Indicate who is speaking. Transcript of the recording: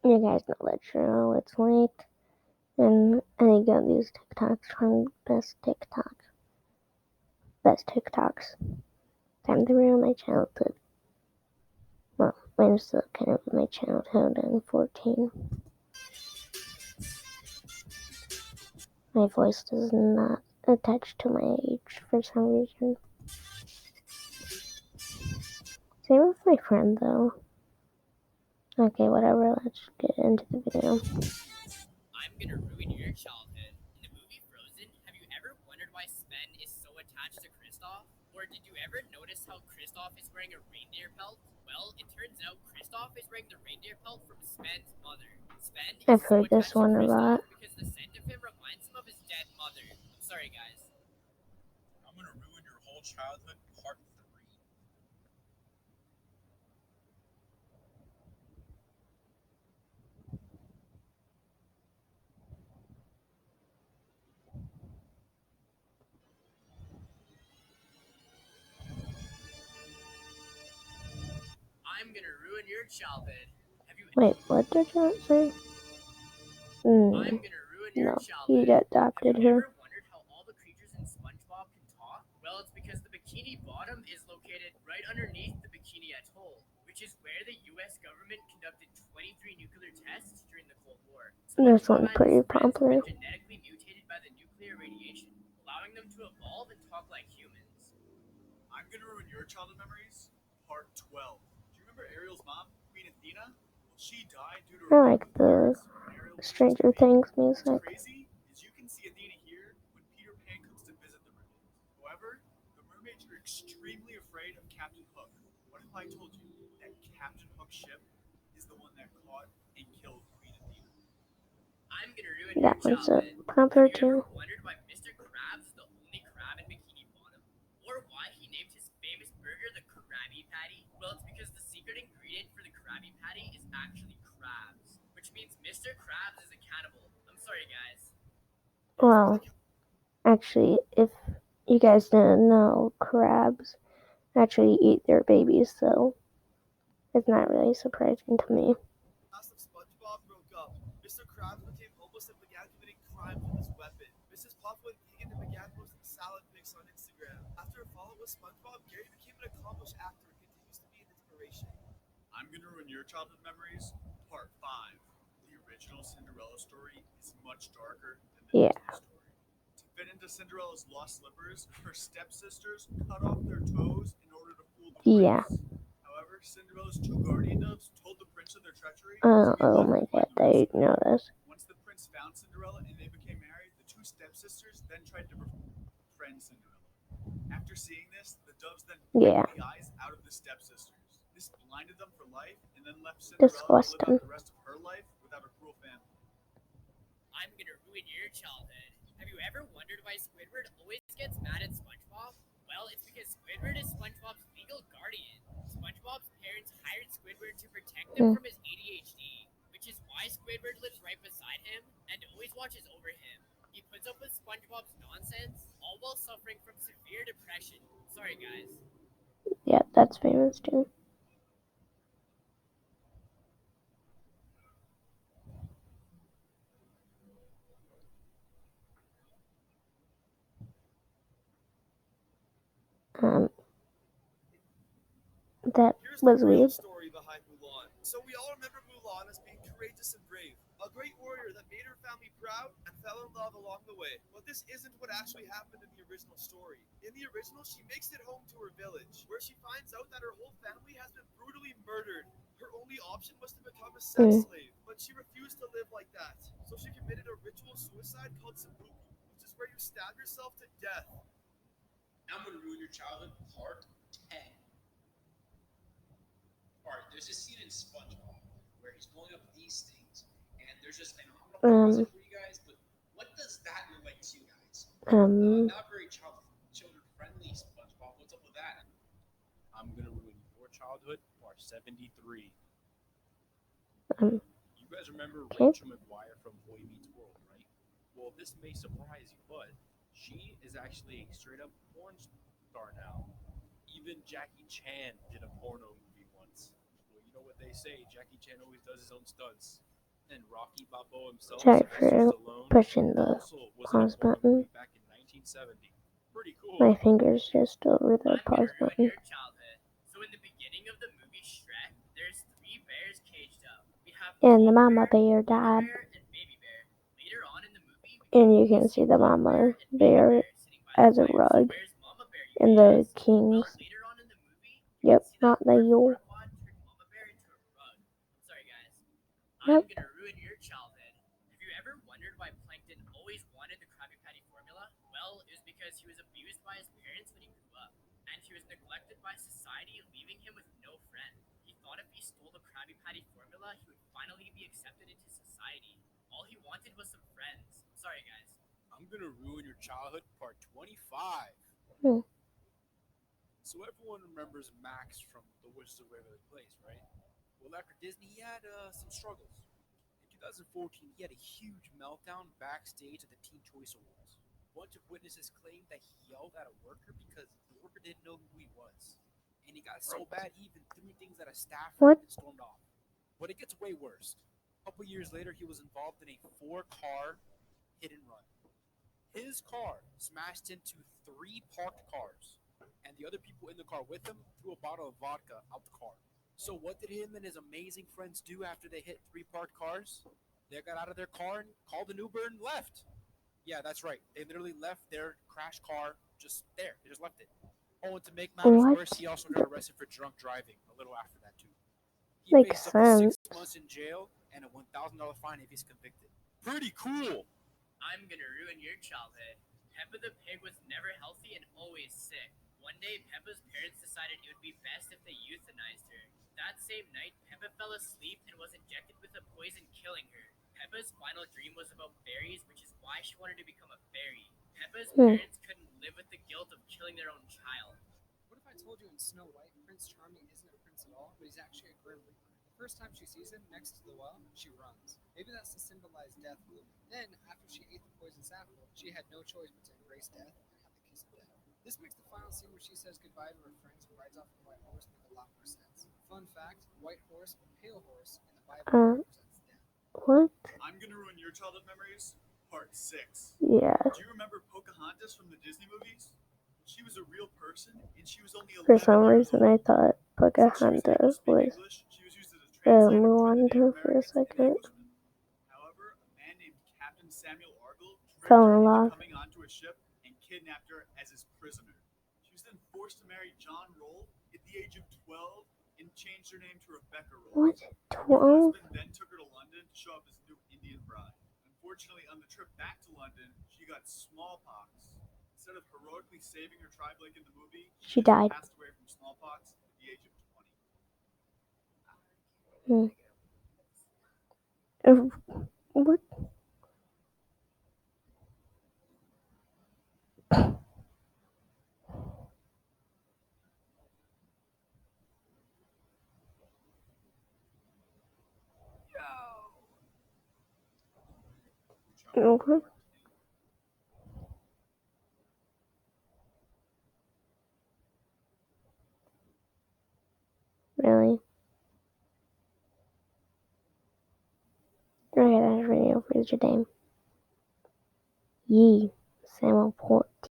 Speaker 1: You guys know that show. It's late, and I got these TikToks from best TikToks. Time to ruin my childhood. Well, mine is still kind of my childhood. I'm 14. My voice does not attach to my age for some reason. Same with my friend though. Okay, whatever, let's get into the video.
Speaker 2: I'm gonna ruin your childhood. In the movie Frozen, have you ever wondered why Sven is so attached to Kristoff? Or did you ever notice how Kristoff is wearing a reindeer pelt? Well, it turns out Kristoff is wearing the reindeer pelt from Sven's mother. Sven is
Speaker 1: I've
Speaker 2: so
Speaker 1: heard this
Speaker 2: attached to
Speaker 1: one a lot.
Speaker 2: Kristoff because the scent of him reminds him of his dead mother. I'm sorry, guys.
Speaker 3: I'm gonna ruin your whole childhood, part 3.
Speaker 2: I'm gonna ruin your childhood. Have you
Speaker 1: Wait, what did you say?
Speaker 2: I'm gonna ruin your
Speaker 1: No, he
Speaker 2: childhood. Have
Speaker 1: adopted
Speaker 2: you
Speaker 1: her.
Speaker 2: ever wondered how all the creatures in SpongeBob can talk? Well, it's because the Bikini Bottom is located right underneath the Bikini Atoll, which is where the US government conducted 23 nuclear tests during the Cold War.
Speaker 1: This
Speaker 2: SpongeBob
Speaker 1: one's
Speaker 2: and
Speaker 1: pretty
Speaker 2: his friends have
Speaker 1: popular.
Speaker 2: been genetically mutated by the nuclear radiation, allowing them to evolve and talk like humans.
Speaker 3: I'm gonna ruin your childhood memories, part 12. Do you remember Ariel's mom, Queen Athena? Well, she died due to
Speaker 1: I
Speaker 3: a
Speaker 1: like
Speaker 3: ring of
Speaker 1: the
Speaker 3: fires when Ariel was just a
Speaker 1: Stranger
Speaker 3: baby.
Speaker 1: Things
Speaker 3: What's
Speaker 1: music.
Speaker 3: crazy is you can see Athena here when Peter Pan comes to visit the mermaids. However, the mermaids are extremely afraid of Captain Hook. What if I told you that Captain Hook's ship is the one that caught and killed Queen Athena?
Speaker 2: I'm gonna ruin your
Speaker 1: That one's
Speaker 2: childhood.
Speaker 1: popular
Speaker 2: Have you ever
Speaker 1: too.
Speaker 2: wondered why Mr. Krabs is the only crab in Bikini Bottom? Or why he named his famous burger the Krabby Patty? Well, it's because the secret ingredient for the Krabby Patty is actually crabs, which means Mr. Krabs is a cannibal. I'm sorry, guys.
Speaker 1: Well, actually, if you guys didn't know, crabs actually eat their babies, so it's not really surprising to me.
Speaker 4: Cast of SpongeBob broke up. Mr. Krabs became homeless and began committing crimes with his weapon. Mrs. Puff went vegan and began posting salad pics on Instagram. After a fallout with SpongeBob, Gary became an accomplished actor and continues to be an inspiration.
Speaker 3: I'm gonna ruin your childhood memories, part 5. The original Cinderella story is much darker than the
Speaker 1: Yeah.
Speaker 3: Disney story. To fit into Cinderella's lost slippers, her stepsisters cut off their toes in order to fool the prince.
Speaker 1: Yeah.
Speaker 3: However, Cinderella's 2 guardian doves told the prince of their treachery, so he
Speaker 1: Oh
Speaker 3: left
Speaker 1: my
Speaker 3: to
Speaker 1: god,
Speaker 3: find the
Speaker 1: I
Speaker 3: rest of
Speaker 1: didn't know
Speaker 3: them.
Speaker 1: this.
Speaker 3: Once the prince found Cinderella and they became married, the 2 stepsisters then tried to befriend Cinderella. After seeing this, the doves then
Speaker 1: Yeah.
Speaker 3: picked the eyes out of the stepsisters. This blinded them for life and then left Cinderella to live
Speaker 1: Disgusting.
Speaker 3: out the rest of her life without a cruel family.
Speaker 2: I'm gonna ruin your childhood. Have you ever wondered why Squidward always gets mad at SpongeBob? Well, it's because Squidward is SpongeBob's legal guardian. SpongeBob's parents hired Squidward to protect them
Speaker 1: Hmm.
Speaker 2: from his ADHD, which is why Squidward lives right beside him and always watches over him. He puts up with SpongeBob's nonsense, all while suffering from severe depression. Sorry, guys.
Speaker 1: Yeah, that's famous too. Um, that
Speaker 4: Here's the
Speaker 1: was
Speaker 4: real
Speaker 1: weird.
Speaker 4: story behind Mulan. So we all remember Mulan as being courageous and brave, a great warrior that made her family proud and fell in love along the way. But this isn't what actually happened in the original story. In the original, she makes it home to her village, where she finds out that her whole family has been brutally murdered. Her only option was to become a sex
Speaker 1: Hmm.
Speaker 4: slave, but she refused to live like that. So she committed a ritual suicide called seppuku, which is where you stab yourself to death.
Speaker 5: I'm gonna ruin your childhood, part 10. Alright, there's this scene in SpongeBob where he's blowing up these things, and there's just, I know I'm gonna pause it
Speaker 1: Um,
Speaker 5: for you guys, but what does that look like to you guys?
Speaker 1: um,
Speaker 5: Not very children friendly, SpongeBob. What's up with that?
Speaker 3: I'm gonna ruin your childhood, part 73.
Speaker 1: um,
Speaker 3: You guys remember
Speaker 1: okay.
Speaker 3: Rachel McGuire from Boy Meets World, right? Well, this may surprise you, but she is actually a straight up porn star now. Even Jackie Chan did a porno movie once. Well, you know what they say, Jackie Chan always does his own stunts. And Rocky Balboa himself,
Speaker 1: Sorry
Speaker 3: Sylvester
Speaker 1: for
Speaker 3: Stallone,
Speaker 1: pushing the
Speaker 3: also was in a
Speaker 1: pause
Speaker 3: horror
Speaker 1: button.
Speaker 3: movie back in 1970. Pretty cool.
Speaker 1: My finger's just over the
Speaker 2: I'm gonna
Speaker 1: pause
Speaker 2: ruin
Speaker 1: button.
Speaker 2: your childhood. So in the beginning of the movie Shrek, there's 3 bears caged up. We have
Speaker 1: And the
Speaker 2: Mama
Speaker 1: mama bear
Speaker 2: Mama
Speaker 1: died.
Speaker 2: Bear, and Baby Bear. Later on in the movie,
Speaker 1: And you can see the mama bear as a rug.
Speaker 2: where's Mama Bear, you
Speaker 1: And
Speaker 2: may
Speaker 1: the
Speaker 2: ask?
Speaker 1: kings.
Speaker 2: Well, later on in the movie, you
Speaker 1: Yep,
Speaker 2: can see that
Speaker 1: not the
Speaker 2: Lord
Speaker 1: Yule.
Speaker 2: Farquaad turned Mama Bear into a rug. I'm sorry, guys.
Speaker 1: Yep.
Speaker 2: I'm gonna ruin your childhood. Have you ever wondered why Plankton always wanted the Krabby Patty formula? Well, it was because he was abused by his parents when he grew up, and he was neglected by society, leaving him with no friend. He thought if he stole the Krabby Patty formula, he would finally be accepted into society. All he wanted was some friends. Sorry, guys.
Speaker 3: I'm gonna ruin your childhood, part 25.
Speaker 1: Hmm.
Speaker 3: So everyone remembers Max from The Wizards of Waverly Place, right? Well, after Disney, he had some struggles. In 2014, he had a huge meltdown backstage at the Teen Choice Awards. A bunch of witnesses claimed that he yelled at a worker because the worker didn't know who he was. And he got so bad he even threw things at a staffer
Speaker 1: What?
Speaker 3: and stormed off. But it gets way worse. A couple years later, he was involved in a 4-car hit and run. His car smashed into 3 parked cars, and the other people in the car with him threw a bottle of vodka out the car. So what did him and his amazing friends do after they hit 3 parked cars? They got out of their car and called an Uber and left. Yeah, that's right. They literally left their crash car just there. They just left it. Oh, and to make matters
Speaker 1: What?
Speaker 3: worse, he also got arrested for drunk driving a little after that too. He
Speaker 1: Makes
Speaker 3: faces up to
Speaker 1: sense.
Speaker 3: 6 months in jail and a $1,000 fine if he's convicted. Pretty cool.
Speaker 2: I'm gonna ruin your childhood. Peppa the Pig was never healthy and always sick. One day, Peppa's parents decided it would be best if they euthanized her. That same night, Peppa fell asleep and was injected with a poison, killing her. Peppa's final dream was about fairies, which is why she wanted to become a fairy. Peppa's parents couldn't live with the guilt of killing their own child.
Speaker 6: What if I told you in Snow White, Prince Charming isn't a prince at all, but he's actually a Grim Reaper? The first time she sees him next to the well, she runs. Maybe that's to symbolize death gloom. Then, after she ate the poisonous apple, she had no choice but to embrace death and have the kiss of death. This makes the final scene where she says goodbye to her friends and rides off on the white horse make a lot more sense. Fun fact, white horse, pale horse, in the Bible represents death.
Speaker 1: What?
Speaker 3: I'm gonna ruin your childhood memories, part 6.
Speaker 1: Yeah.
Speaker 3: Do you remember Pocahontas from the Disney movies? She was a real person, and she was only 11
Speaker 1: For some
Speaker 3: years
Speaker 1: reason,
Speaker 3: old.
Speaker 1: I thought
Speaker 3: Since she was able to
Speaker 1: Pocahontas
Speaker 3: speak
Speaker 1: was
Speaker 3: English, she was used as a translator between the
Speaker 1: Mulan
Speaker 3: Native
Speaker 1: for a
Speaker 3: Americans and the
Speaker 1: second.
Speaker 3: Englishmen. However, a man named Captain Samuel Argyle tricked
Speaker 1: Fell
Speaker 3: her
Speaker 1: in
Speaker 3: into
Speaker 1: love.
Speaker 3: coming onto a ship and kidnapped her as his prisoner. She was then forced to marry John Roll at the age of 12 and changed her name to Rebecca Roll.
Speaker 1: What?
Speaker 3: Her
Speaker 1: 12?
Speaker 3: husband then took her to London to show up his new Indian bride. Unfortunately, on the trip back to London, she got smallpox. Instead of heroically saving her tribe like in the movie,
Speaker 1: She died.
Speaker 3: passed away from smallpox at the age of 20.
Speaker 1: What? Okay. Really? Okay, that's video for today. Yee. Samuel Port.